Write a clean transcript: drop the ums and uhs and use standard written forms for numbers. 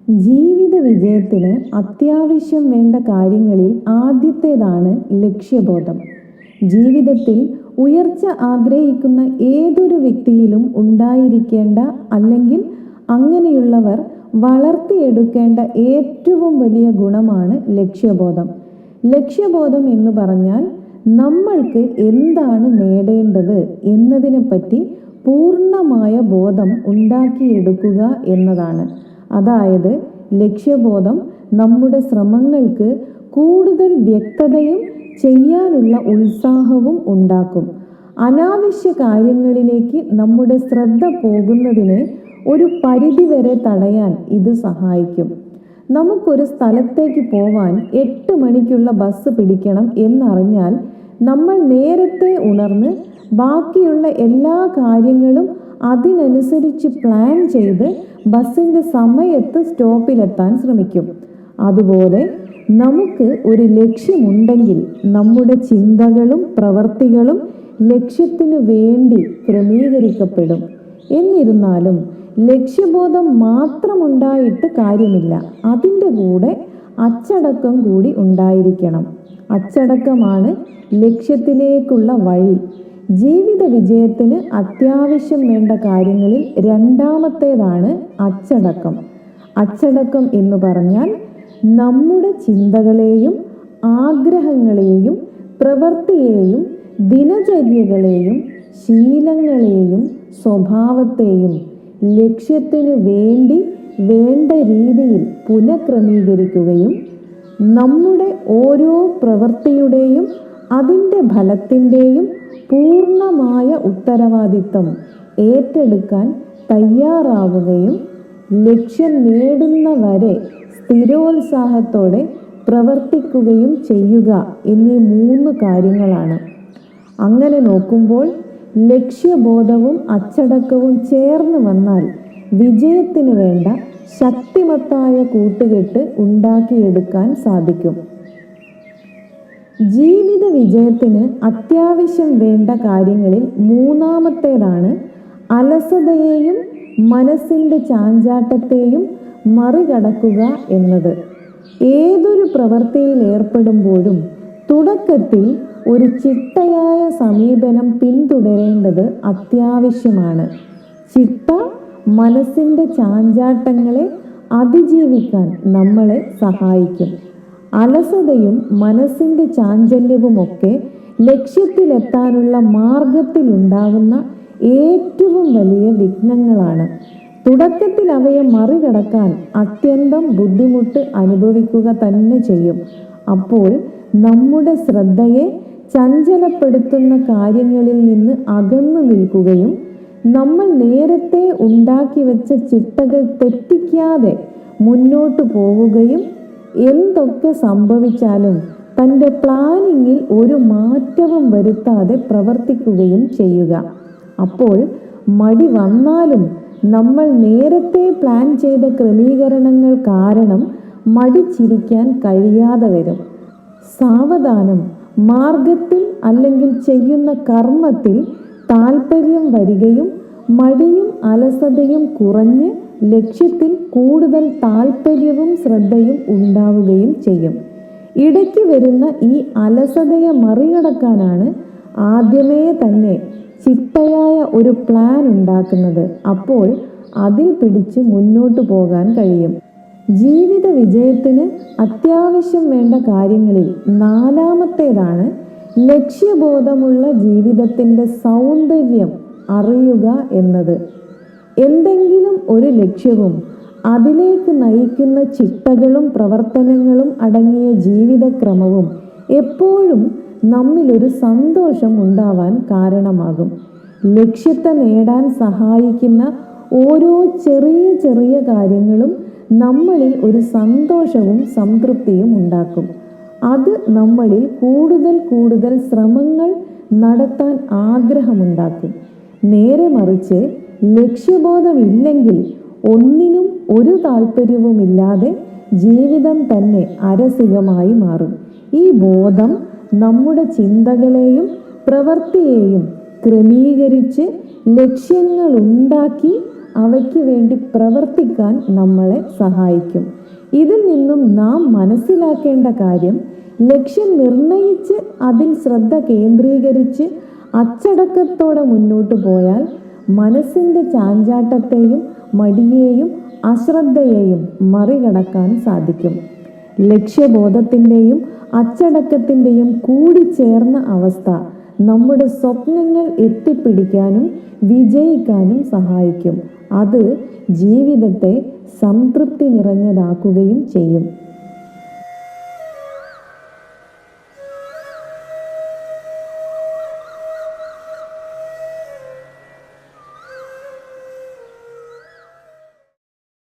ജീവിത വിജയത്തിന് അത്യാവശ്യം വേണ്ട കാര്യങ്ങളിൽ ആദ്യത്തേതാണ് ലക്ഷ്യബോധം. ജീവിതത്തിൽ ഉയർച്ച ആഗ്രഹിക്കുന്ന ഏതൊരു വ്യക്തിയിലും ഉണ്ടായിരിക്കേണ്ട, അല്ലെങ്കിൽ അങ്ങനെയുള്ളവർ വളർത്തിയെടുക്കേണ്ട ഏറ്റവും വലിയ ഗുണമാണ് ലക്ഷ്യബോധം. ലക്ഷ്യബോധം എന്ന് പറഞ്ഞാൽ നമ്മൾക്ക് എന്താണ് നേടേണ്ടത് എന്നതിനെപ്പറ്റി പൂർണ്ണമായ ബോധം ഉണ്ടാക്കിയെടുക്കുക എന്നതാണ്. അതായത് ലക്ഷ്യബോധം നമ്മുടെ ശ്രമങ്ങൾക്ക് കൂടുതൽ വ്യക്തതയും ചെയ്യാനുള്ള ഉത്സാഹവും ഉണ്ടാക്കും. അനാവശ്യ കാര്യങ്ങളിലേക്ക് നമ്മുടെ ശ്രദ്ധ പോകുന്നതിന് ഒരു പരിധിവരെ തടയാൻ ഇത് സഹായിക്കും. നമുക്കൊരു സ്ഥലത്തേക്ക് പോവാൻ 8 മണിക്കുള്ള ബസ് പിടിക്കണം എന്നറിഞ്ഞാൽ നമ്മൾ നേരത്തെ ഉണർന്ന് ബാക്കിയുള്ള എല്ലാ കാര്യങ്ങളും അതിനനുസരിച്ച് പ്ലാൻ ചെയ്ത് ബസ്സിൻ്റെ സമയത്ത് സ്റ്റോപ്പിലെത്താൻ ശ്രമിക്കും. അതുപോലെ നമുക്ക് ഒരു ലക്ഷ്യമുണ്ടെങ്കിൽ നമ്മുടെ ചിന്തകളും പ്രവർത്തികളും ലക്ഷ്യത്തിനു വേണ്ടി ക്രമീകരിക്കപ്പെടും. എന്നിരുന്നാലും ലക്ഷ്യബോധം മാത്രമുണ്ടായിട്ട് കാര്യമില്ല. അതിൻ്റെ കൂടെ അച്ചടക്കം കൂടി ഉണ്ടായിരിക്കണം. അച്ചടക്കമാണ് ലക്ഷ്യത്തിലേക്കുള്ള വഴി. ജീവിത വിജയത്തിന് അത്യാവശ്യം വേണ്ട കാര്യങ്ങളിൽ രണ്ടാമത്തേതാണ് അച്ചടക്കം. അച്ചടക്കം എന്ന് പറഞ്ഞാൽ നമ്മുടെ ചിന്തകളെയും ആഗ്രഹങ്ങളെയും പ്രവൃത്തിയെയും ദിനചര്യകളെയും ശീലങ്ങളെയും സ്വഭാവത്തെയും ലക്ഷ്യത്തിനു വേണ്ടി വേണ്ട രീതിയിൽ പുനഃക്രമീകരിക്കുകയും നമ്മുടെ ഓരോ പ്രവൃത്തിയുടെയും അതിൻ്റെ ഫലത്തിൻ്റെയും പൂർണ്ണമായ ഉത്തരവാദിത്തം ഏറ്റെടുക്കാൻ തയ്യാറാവുകയും ലക്ഷ്യം നേടുന്നവരെ സ്ഥിരോത്സാഹത്തോടെ പ്രവർത്തിക്കുകയും ചെയ്യുക എന്നീ 3 കാര്യങ്ങളാണ്. അങ്ങനെ നോക്കുമ്പോൾ ലക്ഷ്യബോധവും അച്ചടക്കവും ചേർന്ന് വന്നാൽ വിജയത്തിന് വേണ്ട ശക്തിമത്തായ കൂട്ടുകെട്ട് ഉണ്ടാക്കിയെടുക്കാൻ സാധിക്കും. ജീവിത വിജയത്തിന് അത്യാവശ്യം വേണ്ട കാര്യങ്ങളിൽ മൂന്നാമത്തേതാണ് അലസതയെയും മനസ്സിൻ്റെ ചാഞ്ചാട്ടത്തെയും മറികടക്കുക എന്നത്. ഏതൊരു പ്രവൃത്തിയിൽ ഏർപ്പെടുമ്പോഴും തുടക്കത്തിൽ ഒരു ചിട്ടയായ സമീപനം പിന്തുടരേണ്ടത് അത്യാവശ്യമാണ്. ചിട്ട മനസ്സിൻ്റെ ചാഞ്ചാട്ടങ്ങളെ അതിജീവിക്കാൻ നമ്മളെ സഹായിക്കും. അലസതയും മനസ്സിൻ്റെ ചാഞ്ചല്യവുമൊക്കെ ലക്ഷ്യത്തിലെത്താനുള്ള മാർഗത്തിലുണ്ടാകുന്ന ഏറ്റവും വലിയ വിഘ്നങ്ങളാണ്. തുടക്കത്തിൽ അവയെ മറികടക്കാൻ അത്യന്തം ബുദ്ധിമുട്ട് അനുഭവിക്കുക തന്നെ ചെയ്യും. അപ്പോൾ നമ്മുടെ ശ്രദ്ധയെ ചഞ്ചലപ്പെടുത്തുന്ന കാര്യങ്ങളിൽ നിന്ന് അകന്നു നിൽക്കുകയും നമ്മൾ നേരത്തെ ഉണ്ടാക്കി വെച്ച ചിട്ടകൾ തെറ്റിക്കാതെ മുന്നോട്ട് പോവുകയും എന്തൊക്കെ സംഭവിച്ചാലും തൻ്റെ പ്ലാനിങ്ങിൽ ഒരു മാറ്റവും വരുത്താതെ പ്രവർത്തിക്കുകയും ചെയ്യുക. അപ്പോൾ മടി വന്നാലും നമ്മൾ നേരത്തെ പ്ലാൻ ചെയ്ത ക്രമീകരണങ്ങൾ കാരണം മടിച്ചിരിക്കാൻ കഴിയാതെ വരും. സാവധാനം മാർഗത്തിൽ അല്ലെങ്കിൽ ചെയ്യുന്ന കർമ്മത്തിൽ താല്പര്യം വരികയും മടിയും അലസതയും കുറഞ്ഞ് ലക്ഷ്യത്തിൽ കൂടുതൽ താല്പര്യവും ശ്രദ്ധയും ഉണ്ടാവുകയും ചെയ്യും. ഇടയ്ക്ക് വരുന്ന ഈ അലസതയെ മറികടക്കാനാണ് ആദ്യമേ തന്നെ ചിട്ടയായ ഒരു പ്ലാൻ ഉണ്ടാക്കുന്നത്. അപ്പോൾ അതിൽ പിടിച്ച് മുന്നോട്ട് പോകാൻ കഴിയും. ജീവിത വിജയത്തിന് അത്യാവശ്യം വേണ്ട കാര്യങ്ങളിൽ നാലാമത്തേതാണ് ലക്ഷ്യബോധമുള്ള ജീവിതത്തിൻ്റെ സൗന്ദര്യം അറിയുക എന്നത്. എന്തെങ്കിലും ഒരു ലക്ഷ്യവും അതിലേക്ക് നയിക്കുന്ന ചിട്ടകളും പ്രവർത്തനങ്ങളും അടങ്ങിയ ജീവിതക്രമവും എപ്പോഴും നമ്മിലൊരു സന്തോഷം ഉണ്ടാവാൻ കാരണമാകും. ലക്ഷ്യത്തെ നേടാൻ സഹായിക്കുന്ന ഓരോ ചെറിയ ചെറിയ കാര്യങ്ങളും നമ്മളിൽ ഒരു സന്തോഷവും സംതൃപ്തിയും ഉണ്ടാക്കും. അത് നമ്മളിൽ കൂടുതൽ ശ്രമങ്ങൾ നടത്താൻ ആഗ്രഹമുണ്ടാക്കും. നേരെ മറിച്ച് ലക്ഷ്യബോധമില്ലെങ്കിൽ ഒന്നിനും ഒരു താല്പര്യവുമില്ലാതെ ജീവിതം തന്നെ അരസികമായി മാറും. ഈ ബോധം നമ്മുടെ ചിന്തകളെയും പ്രവൃത്തിയെയും ക്രമീകരിച്ച് ലക്ഷ്യങ്ങളുണ്ടാക്കി അവയ്ക്ക് വേണ്ടി പ്രവർത്തിക്കാൻ നമ്മളെ സഹായിക്കും. ഇതിൽ നിന്നും നാം മനസ്സിലാക്കേണ്ട കാര്യം, ലക്ഷ്യം നിർണയിച്ച് അതിൽ ശ്രദ്ധ കേന്ദ്രീകരിച്ച് അച്ചടക്കത്തോടെ മുന്നോട്ട് പോയാൽ മനസ്സിൻ്റെ ചാഞ്ചാട്ടത്തെയും മടിയെയും അശ്രദ്ധയെയും മറികടക്കാൻ സാധിക്കും. ലക്ഷ്യബോധത്തിൻ്റെയും അച്ചടക്കത്തിൻ്റെയും കൂടിച്ചേർന്ന അവസ്ഥ നമ്മുടെ സ്വപ്നങ്ങൾ എത്തിപ്പിടിക്കാനും വിജയിക്കാനും സഹായിക്കും. അത് ജീവിതത്തെ സംതൃപ്തി നിറഞ്ഞതാക്കുകയും ചെയ്യും.